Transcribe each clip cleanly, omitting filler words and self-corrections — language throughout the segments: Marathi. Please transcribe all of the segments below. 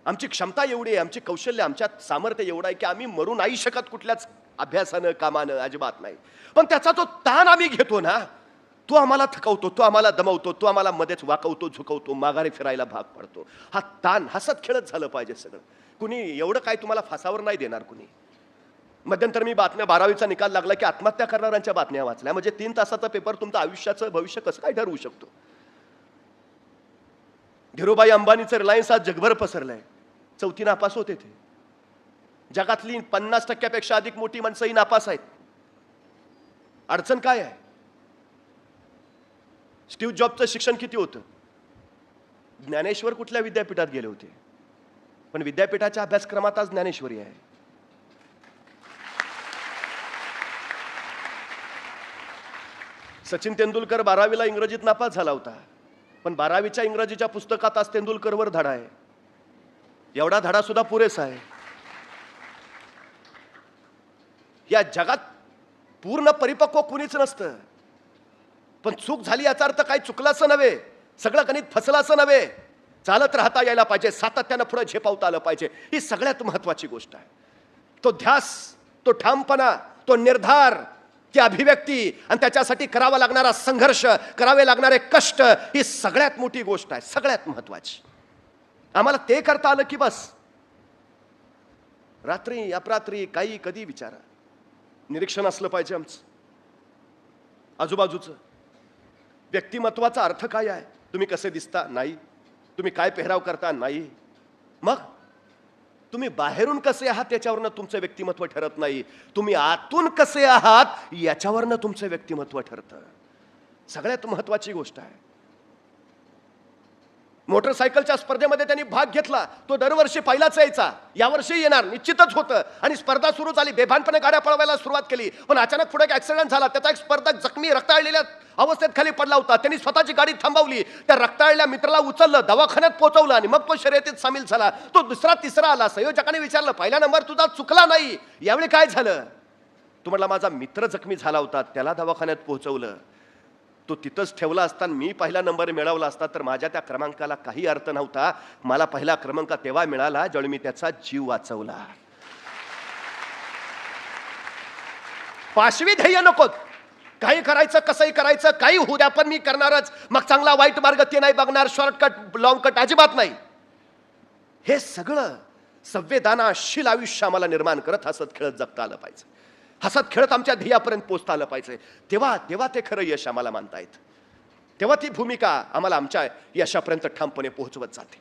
आमची क्षमता एवढी आहे, आमची कौशल्य, आमच्यात सामर्थ्य एवढं आहे की आम्ही मरू नाही शकत कुठल्याच अभ्यासानं कामानं, अजिबात नाही. पण त्याचा जो ताण आम्ही घेतो ना, तो आम्हाला थकवतो, तो आम्हाला दमवतो, तो आम्हाला मध्येच वाकवतो, झुकवतो, माघारी फिरायला भाग पडतो. हा ताण हसत खेळत झालं पाहिजे सगळं. कुणी एवढं काय तुम्हाला फासावर नाही देणार कुणी. मध्यंतर मी बातम्या 12वीचा निकाल लागला की आत्महत्या करणाऱ्यांच्या बातम्या वाचल्या. म्हणजे 3 तासाचा पेपर तुमचं आयुष्याचं भविष्य कसं काय ठरवू शकतो. धीरूभाई अंबानीचं रिलायन्स आज जगभर पसरलंय. 4थी नापास होते ते. जगातली 50% अधिक मोठी माणसंही नापास आहेत. अडचण काय आहे. स्टीव्ह जॉबचं शिक्षण किती होतं. ज्ञानेश्वर कुठल्या विद्यापीठात गेले होते, पण विद्यापीठाच्या अभ्यासक्रमात आज ज्ञानेश्वरी आहे. सचिन तेंडुलकर 12वीला इंग्रजीत नापास झाला होता, पण 12वीच्या इंग्रजीच्या पुस्तकात आज तेंडुलकरवर धडा आहे. एवढा धडा सुद्धा पुरेसा आहे. या जगात पूर्ण परिपक्व कुणीच नसतं. पण चूक झाली याचा अर्थ काही चुकलं असं नव्हे, सगळं गणित फसलं असं नव्हे. चालत राहता यायला पाहिजे, सातत्यानं पुढे झेपावता आलं पाहिजे. ही सगळ्यात महत्वाची गोष्ट आहे. तो ध्यास, तो ठामपणा, तो निर्धार, ती अभिव्यक्ती आणि त्याच्यासाठी करावा लागणारा संघर्ष, करावे लागणारे कष्ट, ही सगळ्यात मोठी गोष्ट आहे, सगळ्यात महत्वाची. आम्हाला ते करता आलं की बस. रात्री अपरात्री काही कधी विचारा. निरीक्षण असलं पाहिजे आमचं आजूबाजूचं. व्यक्तिमत्वाचा अर्थ काय आहे. तुम्ही कसे दिसता नाही, तुम्ही काय पेहराव करता नाही, मग तुम्ही बाहेरून कसे आहात याच्यावरनं तुमचं व्यक्तिमत्व ठरत नाही. तुम्ही आतून कसे आहात याच्यावरनं तुमचं व्यक्तिमत्व ठरतं. सगळ्यात महत्वाची गोष्ट आहे. मोटरसायकलच्या स्पर्धेमध्ये त्यांनी भाग घेतला. तो दरवर्षी पहिलाच यायचा, यावर्षी येणार निश्चितच होतं. आणि स्पर्धा सुरू झाली, बेभानपणे गाड्या पळवायला सुरुवात केली. पण अचानक पुढे एक ऍक्सिडेंट झाला. त्याचा एक स्पर्धक जखमी रक्ताळलेल्या अवस्थेत खाली पडला होता. त्यांनी स्वतःची गाडी थांबवली, त्या रक्ताळलेल्या मित्राला उचललं, दवाखान्यात पोहोचवलं आणि मग तो शर्यतीत सामील झाला. तो दुसरा तिसरा आला. संयोजकाने विचारलं, पहिला नंबर तुझा चुकला नाही, यावेळी काय झालं. तू म्हटला, माझा मित्र जखमी झाला होता, त्याला दवाखान्यात पोहोचवलं. तो तिथंच ठेवला असता, मी पहिला नंबर मिळवला असता तर माझ्या त्या क्रमांकाला काही अर्थ नव्हता. मला पहिला क्रमांक तेव्हा मिळाला ज्यावेळी मी त्याचा जीव वाचवला. पाशवी ध्येय नकोत. काही करायचं, कसंही करायचं, काही होऊ द्या, पण मी करणारच. मग चांगला वाईट मार्ग ते नाही बघणार, शॉर्टकट लॉंग कट अजिबात नाही. हे सगळं संवेदनाशील आयुष्य आम्हाला निर्माण करत हसत खेळत जगता आलं पाहिजे. हसत खेळत आमच्या ध्येयापर्यंत पोहोचता आलं पाहिजे. तेव्हा ते खरं यश आम्हाला मानता येतं. तेव्हा ती भूमिका आम्हाला आमच्या यशापर्यंत ठामपणे पोहोचवत जाते.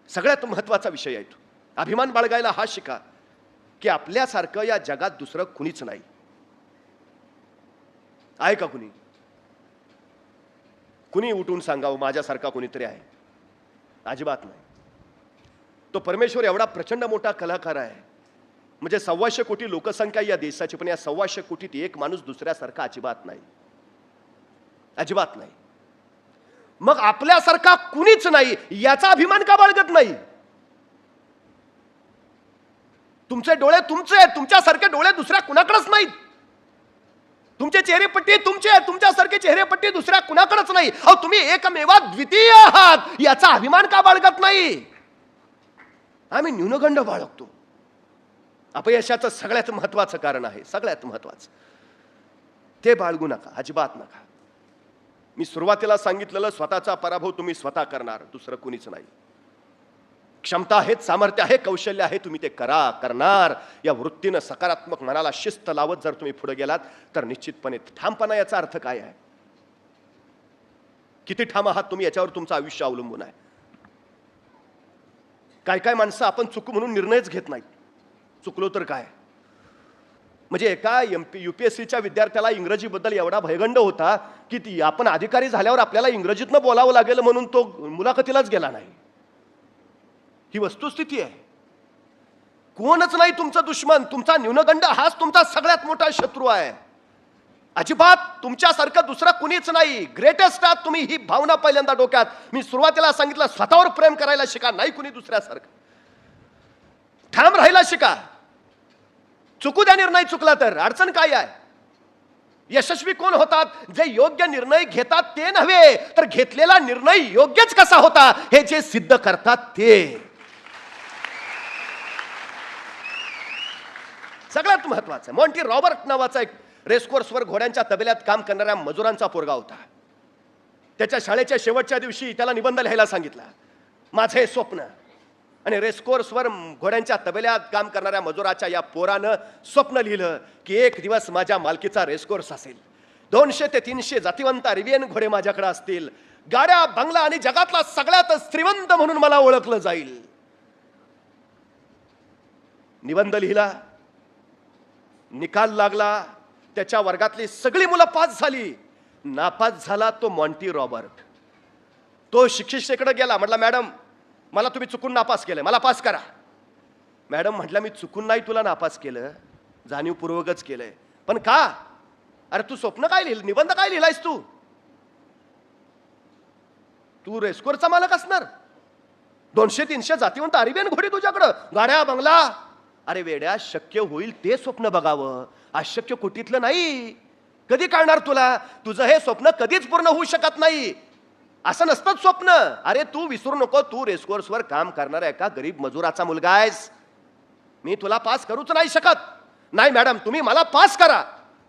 सगळ्यात महत्वाचा विषय आहे तो. अभिमान बाळगायला हा शिका की आपल्यासारखं या जगात दुसरं कुणीच नाही. आहे का कुणी. कुणी उठून सांगावं माझ्यासारखा कुणीतरी आहे. अजिबात नाही. तो परमेश्वर एवढा प्रचंड मोठा कलाकार आहे. म्हणजे 125 कोटी लोकसंख्या या देशाची, पण या 125 कोटीत एक माणूस दुसऱ्यासारखा अजिबात नाही. अजिबात नाही. मग आपल्यासारखा कुणीच नाही याचा अभिमान का बाळगत नाही. तुमचे डोळे तुमचे, तुमच्यासारखे डोळे दुसऱ्या कुणाकडेच नाहीत. तुमचे चेहरेपट्टी तुमचे, तुमच्यासारखे चेहरेपट्टी दुसऱ्या कुणाकडेच नाही. अहो, तुम्ही एकमेवा द्वितीय आहात याचा अभिमान का बाळगत नाही. आम्ही न्यूनगंड बाळगतो. अपयशाचं सगळ्यात महत्वाचं कारण आहे, सगळ्यात महत्वाचं. ते बाळगू नका, अजिबात नका. मी सुरुवातीला सांगितलेलं, स्वतःचा पराभव तुम्ही स्वतः करणार, दुसरं कुणीच नाही. क्षमता आहेत, सामर्थ्य आहे, कौशल्य आहे, तुम्ही ते करणार. या वृत्तीनं सकारात्मक मनाला शिस्त लावत जर तुम्ही पुढे गेलात तर निश्चितपणे. ठामपणा याचा अर्थ काय आहे. किती ठाम आहात तुम्ही याच्यावर तुमचं आयुष्य अवलंबून आहे. काय काय माणसं आपण चुक म्हणून निर्णयच घेत नाहीत. चुकलो तर काय. म्हणजे एका UPSCच्या विद्यार्थ्याला इंग्रजीबद्दल एवढा भयगंड होता की आपण अधिकारी झाल्यावर आपल्याला इंग्रजीतनं बोलावं लागेल म्हणून तो मुलाखतीलाच गेला नाही. ही वस्तुस्थिती आहे. कोणच नाही तुमचा दुश्मन. तुमचा न्यूनगंड हाच तुमचा सगळ्यात मोठा शत्रू आहे. अजिबात तुमच्यासारखं दुसरं कुणीच नाही. ग्रेटेस्ट आहात तुम्ही, ही भावना पहिल्यांदा डोक्यात. मी सुरुवातीला सांगितलं, स्वतःवर प्रेम करायला शिका, नाही कुणी दुसऱ्यासारखं. ठाम राहायला शिका. चुकू द्या निर्णय चुकला तर. अडचण काय आहे. यशस्वी कोण होतात. जे योग्य निर्णय घेतात ते नव्हे, तर घेतलेला निर्णय योग्यच कसा होता हे जे सिद्ध करतात ते. सगळ्यात महत्वाचं आहे, मॉन्टी रॉबर्ट नावाचा एक रेसकोर्सवर घोड्यांच्या तबेल्यात काम करणाऱ्या मजुरांचा पोरगा होता. त्याच्या शाळेच्या शेवटच्या दिवशी त्याला निबंध लिहायला सांगितला, माझे स्वप्न. आणि रेसकोर्सवर घोड्यांच्या तबेल्यात काम करणाऱ्या मजुराच्या या पोरानं स्वप्न लिहिलं की एक दिवस माझ्या मालकीचा रेसकोर्स असेल, 200 ते 300 जातिवंत अरेबियन घोडे माझ्याकडे असतील, गाड्या, बंगला आणि जगातला सगळ्यात श्रीमंत म्हणून मला ओळखलं जाईल. निबंध लिहिला, निकाल लागला, त्याच्या वर्गातली सगळी मुलं पास झाली. नापास झाला तो मॉन्टी रॉबर्ट. तो शिक्षिकेकडे गेला, म्हटला, मॅडम मला तुम्ही चुकून नापास केलं, मला पास करा. मॅडम म्हटलं, मी चुकून नाही तुला नापास केलं, जाणीवपूर्वकच केलंय. पण का? अरे तू स्वप्न काय लिहिलं, निबंध काय लिहिलायस तू? तू रेस्कोरचा मालक असणार, 200-300 जातिवंत अरेबियन घोडे तुझ्याकडं, गाड्या, बंगला. अरे वेड्या, शक्य होईल ते स्वप्न बघावं, अशक्य कुठीतलं नाही. कधी कळणार तुला? तुझं हे स्वप्न कधीच पूर्ण होऊ शकत नाही. असं नसतं स्वप्न. अरे तू विसरू नको, तू रेसकोर्सवर काम करणारा एका गरीब मजुराचा मुलगा आहेस. मी तुला पास करूच नाही शकत. नाही मॅडम, तुम्ही मला पास करा.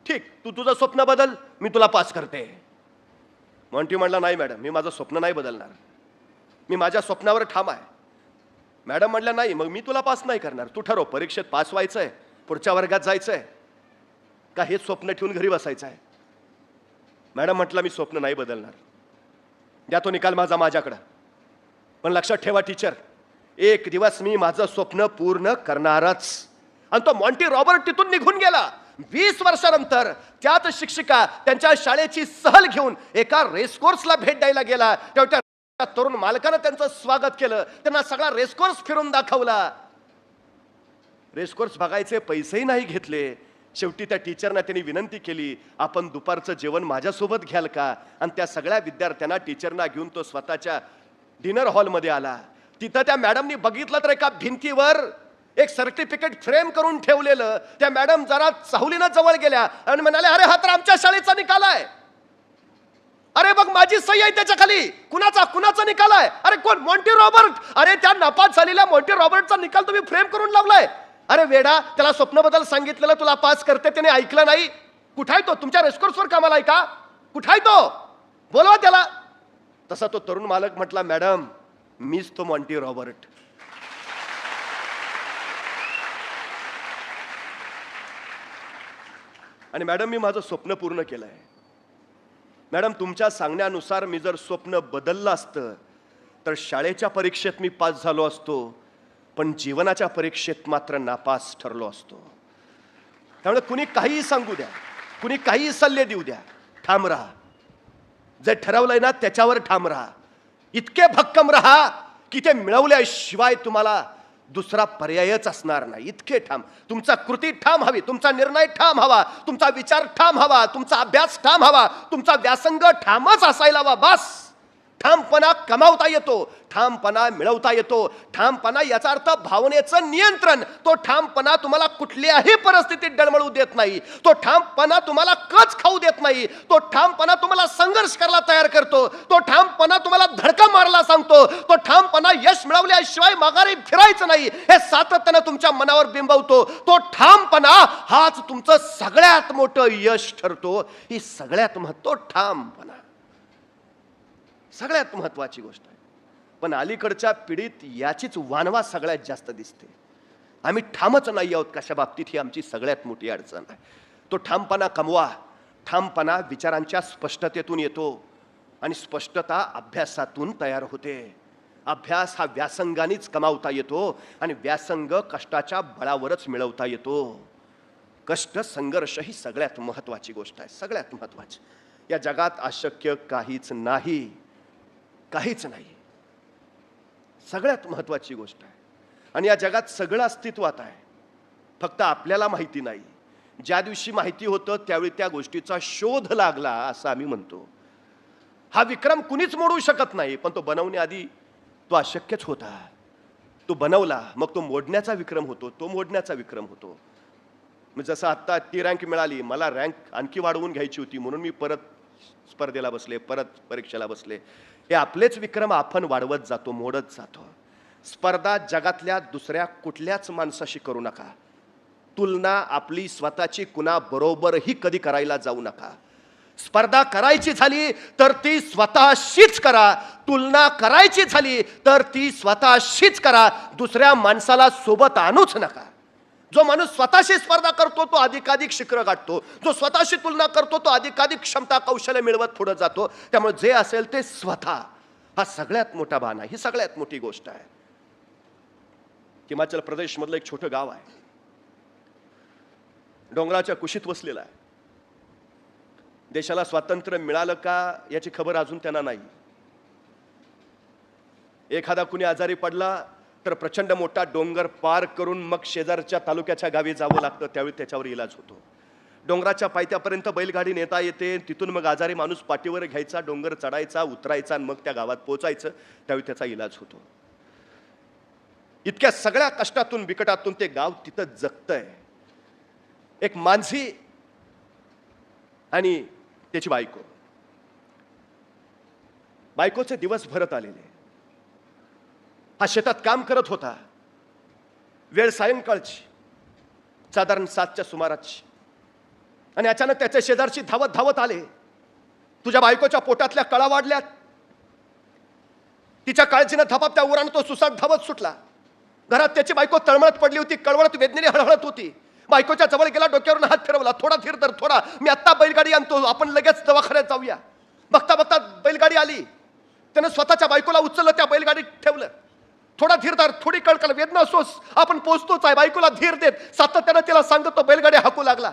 ठीक, तू तुझं स्वप्न बदल, मी तुला पास करते. मॉन्टी म्हणला, नाही मॅडम, मी माझं स्वप्न नाही बदलणार, मी माझ्या स्वप्नावर ठाम आहे. मॅडम म्हटल्या, नाही मग मी तुला पास नाही करणार, तू ठरव, परीक्षेत पास व्हायचंय, पुढच्या वर्गात जायचंय, का हेच स्वप्न ठेवून घरी बसायचं आहे? मॅडम म्हटलं, मी स्वप्न नाही बदलणार, द्या तो निकाल माझ्याकडं. पण लक्षात ठेवा टीचर, एक दिवस मी माझं स्वप्न पूर्ण करणारच. आणि तो मॉन्टी रॉबर्ट तिथून निघून गेला. 20 वर्षानंतर त्याच शिक्षिका त्यांच्या शाळेची सहल घेऊन एका रेसकोर्सला भेट द्यायला गेला. तेव्हा त्या तरुण मालकानं त्यांचं स्वागत केलं, त्यांना सगळा रेसकोर्स फिरून दाखवला. रेसकोर्स बघायचे पैसेही नाही घेतले. शेवटी त्या टीचरना त्यांनी विनंती केली, आपण दुपारचं जेवण माझ्यासोबत घ्याल का? आणि त्या सगळ्या विद्यार्थ्यांना टीचरना घेऊन तो स्वतःच्या डिनर हॉलमध्ये आला. तिथं त्या मॅडमनी बघितलं तर एका भिंतीवर एक सर्टिफिकेट फ्रेम करून ठेवलेलं. त्या मॅडम जरा चाहुलीनं जवळ गेल्या आणि म्हणाले, अरे हा तर आमच्या शाळेचा निकाल आहे. अरे बघ, माझी सही आहे त्याच्या खाली. कुणाचा निकाल आहे? अरे कोण? Monty Robert. अरे त्या नापास झालेल्या मॉन्टी रॉबर्टचा निकाल तुम्ही फ्रेम करून लावलाय. अरे वेडा, त्याला स्वप्नबद्दल सांगितलेलं तुला पास करते, त्याने ऐकलं नाही. कुठाय तो? तुमच्या रेसकोर्सवर कामाला आहे का? कुठाय तो? बोलवा त्याला. तसा तो तरुण मालक म्हटला, मॅडम मीच तो मॉन्टी रॉबर्ट. आणि मॅडम, मी माझं स्वप्न पूर्ण केलंय. मॅडम, तुमच्या सांगण्यानुसार मी जर स्वप्न बदललं असतं तर शाळेच्या परीक्षेत मी पास झालो असतो, पण जीवनाच्या परीक्षेत मात्र नापास ठरलो असतो. त्यामुळे कुणी काहीही सांगू द्या, कुणी काहीही सल्ले देऊ द्या, ठाम राहा. जे ठरवलंय ना त्याच्यावर ठाम राहा. इतके भक्कम राहा की ते मिळवल्याशिवाय तुम्हाला दुसरा पर्यायच असणार नाही. इतके ठाम. तुमचा कृती ठाम हवी, तुमचा निर्णय ठाम हवा, तुमचा विचार ठाम हवा, तुमचा अभ्यास ठाम हवा, तुमचा व्यासंग ठामच असायला हवा. बस. ठामपणा कमावता येतो, ठामपणा मिळवता येतो. ठामपणा याचा अर्थ भावनेचं नियंत्रण. तो ठामपणा तुम्हाला कुठल्याही परिस्थितीत डळमळू देत नाही. तो ठामपणा तुम्हाला कच खाऊ देत नाही. तो ठामपणा तुम्हाला संघर्ष करायला तयार करतो. तो ठामपणा तुम्हाला धडका मारायला सांगतो. तो ठामपणा यश मिळवल्याशिवाय माघारी फिरायचं नाही हे सातत्यानं तुमच्या मनावर बिंबवतो. तो ठामपणा हाच तुमचं सगळ्यात मोठं यश ठरतो. ही सगळ्यात महत्त्व ठामपणा सगळ्यात महत्वाची गोष्ट आहे. पण अलीकडच्या पिढीत याचीच वानवा सगळ्यात जास्त दिसते. आम्ही ठामच नाही आहोत कशा बाबतीत, ही आमची सगळ्यात मोठी अडचण आहे. तो ठामपणा कमवा. ठामपणा विचारांच्या स्पष्टतेतून येतो आणि स्पष्टता अभ्यासातून तयार होते. अभ्यास हा व्यासंगानेच कमावता येतो आणि व्यासंग कष्टाच्या बळावरच मिळवता येतो. कष्ट, संघर्ष ही सगळ्यात महत्वाची गोष्ट आहे. सगळ्यात महत्वाची. या जगात अशक्य काहीच नाही, काहीच नाही. सगळ्यात महत्वाची गोष्ट आहे. आणि या जगात सगळं अस्तित्वात आहे, फक्त आपल्याला माहिती नाही. ज्या दिवशी माहिती होतं त्यावेळी त्या गोष्टीचा शोध लागला असं आम्ही म्हणतो. हा विक्रम कुणीच मोडू शकत नाही, पण तो बनवण्याआधी तो अशक्यच होता. तो बनवला, मग तो मोडण्याचा विक्रम होतो, तो मोडण्याचा विक्रम होतो. जसं आत्ता ती रँक मिळाली, मला रँक आणखी वाढवून घ्यायची होती म्हणून मी परत स्पर्धेला बसले, परत परीक्षेला बसले. हे आपलेच विक्रम आपण वाढवत जातो, मोडत जातो. स्पर्धा जगातल्या दुसऱ्या कुठल्याच माणसाशी करू नका. तुलना आपली स्वतःची कुणाबरोबरही कधी करायला जाऊ नका. स्पर्धा करायची झाली तर ती स्वतःशीच करा. तुलना करायची झाली तर ती स्वतःशीच करा. दुसऱ्या माणसाला सोबत आणूच नका. जो माणूस स्वतःशी स्पर्धा करतो तो अधिकाधिक शिखरं गाठतो. जो स्वतःशी तुलना करतो तो अधिकाधिक क्षमता कौशल्य मिळवत पुढे जातो. त्यामुळे जे असेल ते स्वतः, हा सगळ्यात मोठा बाण आहे. ही सगळ्यात मोठी गोष्ट आहे. हिमाचल प्रदेश मधलं एक छोटं गाव आहे, डोंगराच्या कुशीत वसलेलं आहे. देशाला स्वातंत्र्य मिळालं का याची खबर अजून त्यांना नाही. एखादा कुणी आजारी पडला तर प्रचंड मोठा डोंगर पार करून मग शेजारच्या तालुक्याच्या गावी जावं लागतं. त्यावेळी त्याच्यावर इलाज होतो. डोंगराच्या पायथ्यापर्यंत बैलगाडी नेता येते. तिथून मग आजारी माणूस पाठीवर घ्यायचा, डोंगर चढायचा, उतरायचा आणि मग त्या गावात पोहोचायचं. त्यावेळी त्याचा इलाज होतो. इतक्या सगळ्या कष्टातून बिकटातून ते गाव तिथं जगतंय. एक मांझी आणि त्याची बायको. बायकोचे दिवस भरत आलेले. हा शेतात काम करत होता. वेळ सायंकाळची, साधारण 7च्या सुमाराची. आणि अचानक त्याच्या शेजारची धावत धावत आले. तुझ्या बायकोच्या पोटातल्या कळा वाढल्यात. तिच्या काळजीनं धपापत्या उरानं तो सुसाट धावत सुटला. घरात त्याची बायको तळमळत पडली होती, कळवळत वेदनेने हळहळत होती. बायकोच्या जवळ गेला, डोक्यावरून हात फिरवला. थोडा धीर धर, थोडा, मी आत्ता बैलगाडी आणतो, आपण लगेच दवाखान्यात जाऊया. बघता बघता बैलगाडी आली. त्यानं स्वतःच्या बायकोला उचललं, त्या बैलगाडीत ठेवलं. थोडा धीर धर, थोडी कळकळ, वेदना सोस, आपण पोचतोच आहे. बायकोला धीर देत सातत्यानं तिला सांगतो बैलगाडी हाकू लागला.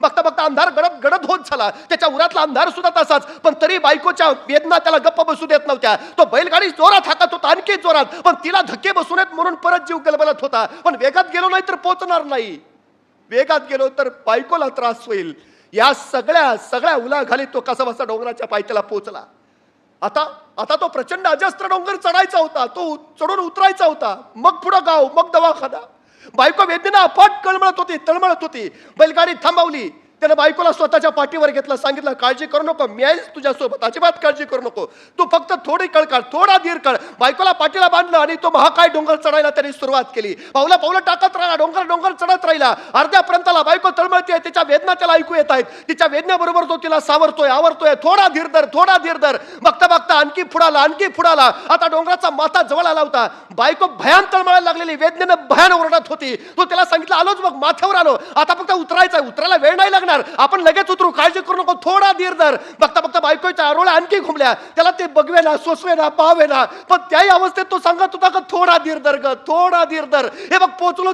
बघता बघता अंधार गडद गडद होत झाला. त्याच्या उरातला अंधार सुद्धा तसाच, पण तरी बायकोच्या वेदना त्याला गप्प बसू देत नव्हत्या. तो बैलगाडी जोरात हाकत होता, आणखी जोरात, पण तिला धक्के बसू नयेत म्हणून परत जीव गलबलत होता. पण वेगात गेलो नाही तर पोहोचणार नाही. वेगात गेलो तर बायकोला त्रास होईल. या सगळ्या उलाघालीत तो कसा बसा डोंगराच्या पायथ्याला पोहोचला. आता तो प्रचंड अजस्त्र डोंगर चढायचा होता. तो चढून उतरायचा होता. मग पुढं गाव, मग दवाखाना. बायको वेदनेनं अफाट तळमळत होती. बैलगाडी थांबवली. त्यानं बायकोला स्वतःच्या पाठीवर घेतलं. सांगितलं, काळजी करू नको, मी आहेच तुझ्यासोबत, अजिबात काळजी करू नको. तू फक्त थोडी कळकाळ, थोडा धीर कळ. बायकोला पाठीला बांधलं आणि तो महाकाय डोंगर चढायला त्यांनी सुरुवात केली. पावलं टाकत राहिला. डोंगर चढत राहिला. अर्ध्यापर्यंतला बायको तळमळते. तिच्या वेदना त्याला ऐकू येत आहेत. तिच्या वेदनेबरोबर तो तिला आवरतोय. थोडा धीर धर. बघता आणखी फुडाला. आता डोंगराचा माथा जवळ आला होता. बायको भयान तळमळायला लागलेली, वेदनेनं भयान ओरडत होती. तो त्याला सांगितलं, आलोच बघ, माथ्यावर आलो, आता फक्त उतरायला वेळ नाही लागणार, आपण लगेच उतरू, काळजी करू नको, थोडा धीर धर. बघता बायकोच्या आरोळ्या आणखी घुमल्या. त्याला ते बघवेना, सोसवेना, पावेना, पण त्याही अवस्थेत तो सांगत होता का थोडा धीर धर. हे बघ,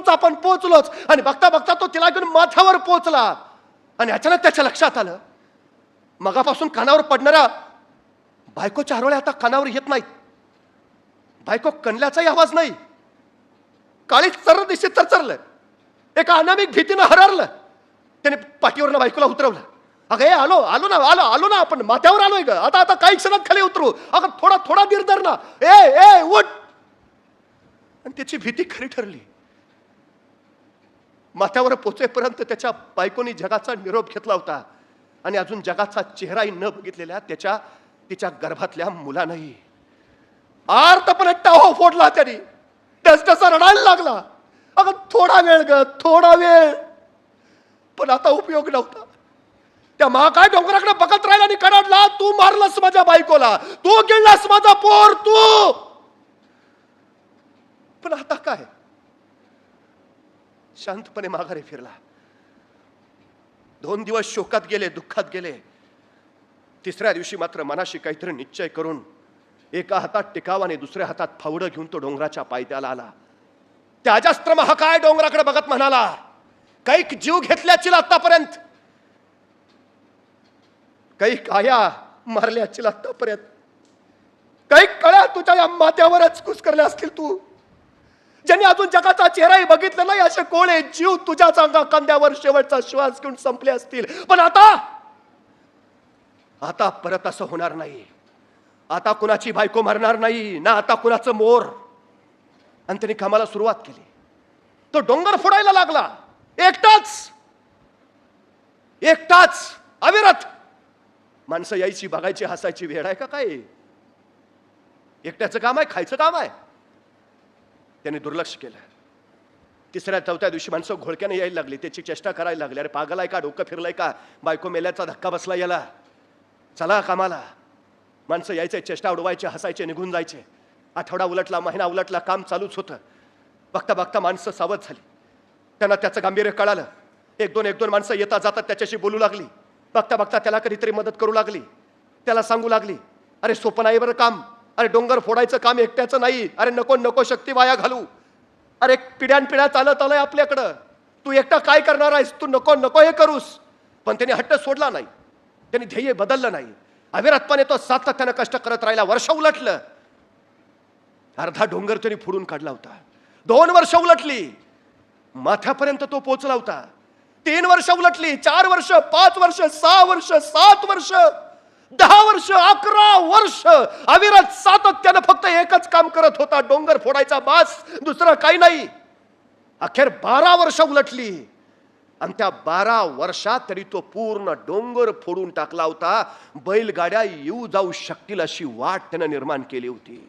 आपण पोहोचलोच. आणि बघता तो तिला घेऊन माथ्यावर पोहोचला. आणि अचानक त्याच्या लक्षात आलं, मगापासून कानावर पडणाऱ्या बायकोच्या आरोळ्या आता कानावर येत नाहीत. बायको कणल्याचाही आवाज नाही. काळी सर्व दिशेत चरचरलं. एका अनामिक भीतीनं हररलं. त्याने पाठीवरनं बायकोला उतरवलं. अगं आलो ना, आपण माथ्यावर आलोय ग, आता काही क्षणात खाली उतरू. अगं थोडा धीर धर ना, ए उठ. आणि त्याची भीती खरी ठरली. माथ्यावर पोचेपर्यंत त्याच्या बायकोनी जगाचा निरोप घेतला होता. आणि अजून जगाचा चेहराही न बघितलेल्या तिच्या गर्भातल्या मुलानंही आर्तपणे टाहो फोडला. त्याने टसटसा रडायला लागला. अगं थोडा वेळ, पण आता उपयोग नव्हता. त्या महाकाय डोंगराकडे बघत राहिला आणि कडाडला, तू मारलास माझ्या बायकोला, तू गिळलास माझा पोर, तू. पण आता काय? शांतपणे माघारी फिरला. 2 दिवस शोकात गेले, दुःखात गेले. तिसऱ्या दिवशी मात्र मनाशी काहीतरी निश्चय करून एका हातात टिकाव आणि दुसऱ्या हातात फावडं घेऊन तो डोंगराच्या पायथ्याला आला. त्या अजस्त्र महाकाय डोंगराकडे बघत म्हणाला, काही जीव घेतल्याची आतापर्यंत, काही काया मारल्याची आतापर्यंत, काही कळ्या तुझ्या या माथ्यावरच कुस्करल्या असतील. तू ज्यांनी अजून जगाचा चेहराही बघितला नाही, असे कोळे जीव तुझ्या चांगा खांद्यावर शेवटचा श्वास घेऊन संपले असतील. पण आता परत असं होणार नाही. आता कुणाची बायको मरणार नाही ना, आता कुणाचं मोर. आणि त्यांनी कामाला सुरुवात केली. तो डोंगर फोडायला लागला. एकटाच अविरत. माणसं यायची, बघायची, हसायची. वेळ आहे का काय? एकट्याचं काम आहे, खायचं काम आहे. त्याने दुर्लक्ष केलं. तिसऱ्या चौथ्या दिवशी माणसं घोळक्याने यायला लागली, त्याची चेष्टा करायला लागली. अरे पागल आहे का, डोकं फिरलंय का, बायको मेल्याचा धक्का बसला याला, चला कामाला. माणसं यायचे, चेष्टा उडवायचे, हसायचे, निघून जायचे. आठवडा उलटला, महिना उलटला, काम चालूच होतं. बघता बघता माणसं सावध झाली. त्यांना त्याचं गांभीर्य कळालं. एक दोन माणसं येता जातात त्याच्याशी बोलू लागली. बघता बघता त्याला कधीतरी मदत करू लागली. त्याला सांगू लागली, अरे सोपं नाही बरं काम, अरे डोंगर फोडायचं काम एकट्याचं नाही, अरे नको नको शक्ती वाया घालू, अरे पिढ्यानपिढ्या चालत आलंय आपल्याकडं, तू एकटा काय करणार आहेस, तू नको नको हे करूस. पण त्यांनी हट्ट सोडला नाही, त्यांनी ध्येय बदललं नाही. अविरतपणे तो सातत्यानं कष्ट करत राहिला. वर्ष उलटलं, अर्धा डोंगर त्यांनी फोडून काढला होता. 2 वर्ष उलटली, माथ्यापर्यंत तो पोहोचला होता. 3 वर्ष उलटली, 4 वर्ष, 5 वर्ष, 6 वर्ष, 7 वर्ष, 10 वर्ष, 11 वर्ष अविरत सातत्यानं फक्त एकच काम करत होता, डोंगर फोडायचा, बास, दुसरं काही नाही. अखेर 12 वर्ष उलटली आणि त्या 12 वर्षात तरी तो पूर्ण डोंगर फोडून टाकला होता. बैलगाड्या येऊ जाऊ शकतील अशी वाट त्यानं निर्माण केली होती.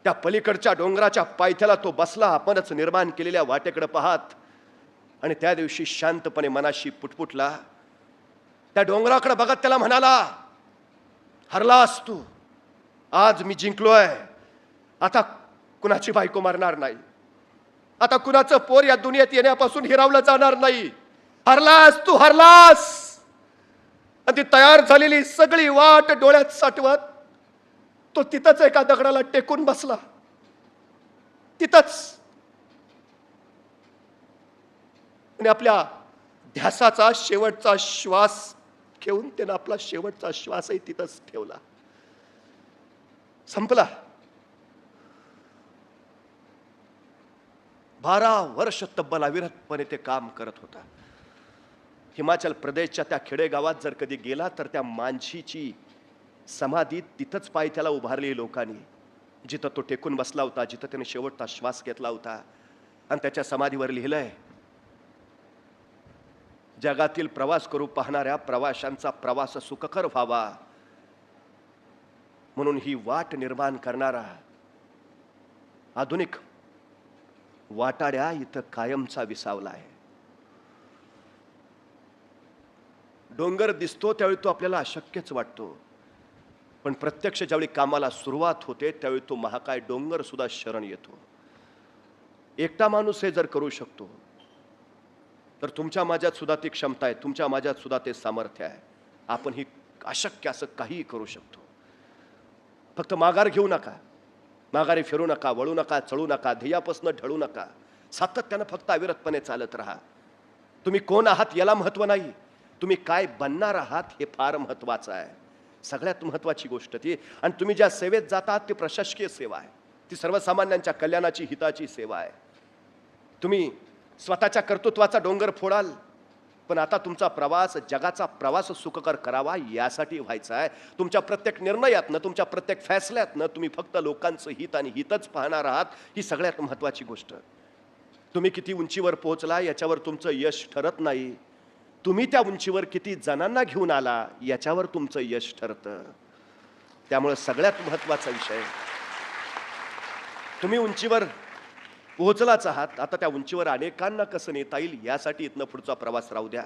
त्या पलीकडच्या डोंगराच्या पायथ्याला तो बसला, आपणच निर्माण केलेल्या वाटेकडे पाहत, आणि त्या दिवशी शांतपणे मनाशी पुटपुटला. त्या डोंगराकडे बघत त्याला म्हणाला, हरलास तू, आज मी जिंकलोय. आता कुणाची बायको मारणार नाही, आता कुणाचं पोर या दुनियेत येण्यापासून हिरावलं जाणार नाही. हरलास तू, हरलास. आणि ती तयार झालेली सगळी वाट डोळ्यात साठवत तो तिथंच एका दगडाला टेकून बसला. तिथंच, आणि आपल्या ध्यासाचा शेवटचा श्वास घेऊन त्यानं आपला शेवटचा श्वासही तिथंच ठेवला. संपला. 12 वर्ष तब्बल अविरतपणे ते काम करत होता. हिमाचल प्रदेशच्या त्या खेडेगावात जर कधी गेला तर त्या मांझीची समाधी तिथंच पाय त्याला उभारली लोकांनी, जिथं तो टेकून बसला होता, जिथं त्याने शेवटचा श्वास घेतला होता. आणि त्याच्या समाधीवर लिहिलंय, जगातील प्रवास करू पाहणाऱ्या प्रवाशांचा प्रवास सुखकर व्हावा म्हणून ही वाट निर्माण करणारा आधुनिक वाटाड्या इथं कायमचा विसावला आहे. डोंगर दिसतो त्यावेळी तो आपल्याला अशक्यच वाटतो, पण प्रत्यक्ष ज्यावेळी कामाला सुरुवात होते त्यावेळी तो महाकाय डोंगर सुद्धा शरण येतो. एकटा माणूस हे जर करू शकतो तर तुमच्या माझ्यात सुद्धा ती क्षमता आहे, तुमच्या माझ्यात सुद्धा ते सामर्थ्य आहे. आपण ही अशक्य असं काहीही करू शकतो. फक्त माघार घेऊ नका, माघारी फिरू नका, वळू नका, चळू नका, ध्येयापासून ढळू नका. सातत्यानं फक्त अविरतपणे चालत राहा. तुम्ही कोण आहात याला महत्व नाही, तुम्ही काय बनणार आहात हे फार महत्वाचं आहे. सगळ्यात महत्वाची गोष्ट ती. आणि तुम्ही ज्या सेवेत जातात ती प्रशासकीय सेवा आहे, ती सर्वसामान्यांच्या कल्याणाची, हिताची सेवा आहे. तुम्ही स्वतःच्या कर्तृत्वाचा डोंगर फोडाल, पण आता तुमचा प्रवास जगाचा प्रवास सुखकर करावा यासाठी व्हायचा आहे. तुमच्या प्रत्येक निर्णयातनं, तुमच्या प्रत्येक फैसल्यातनं तुम्ही फक्त लोकांचं हित आणि हितच पाहणार आहात, ही सगळ्यात महत्वाची गोष्ट. तुम्ही किती उंचीवर पोहोचला याच्यावर तुमचं यश ठरत नाही, तुम्ही त्या उंचीवर किती जणांना घेऊन आला याच्यावर तुमचं यश ठरतं. त्यामुळे सगळ्यात महत्वाचा विषय, तुम्ही उंचीवर पोहोचलाच आहात, आता त्या उंचीवर अनेकांना कसं नेता येईल यासाठी इथनं पुढचा प्रवास राहू द्या.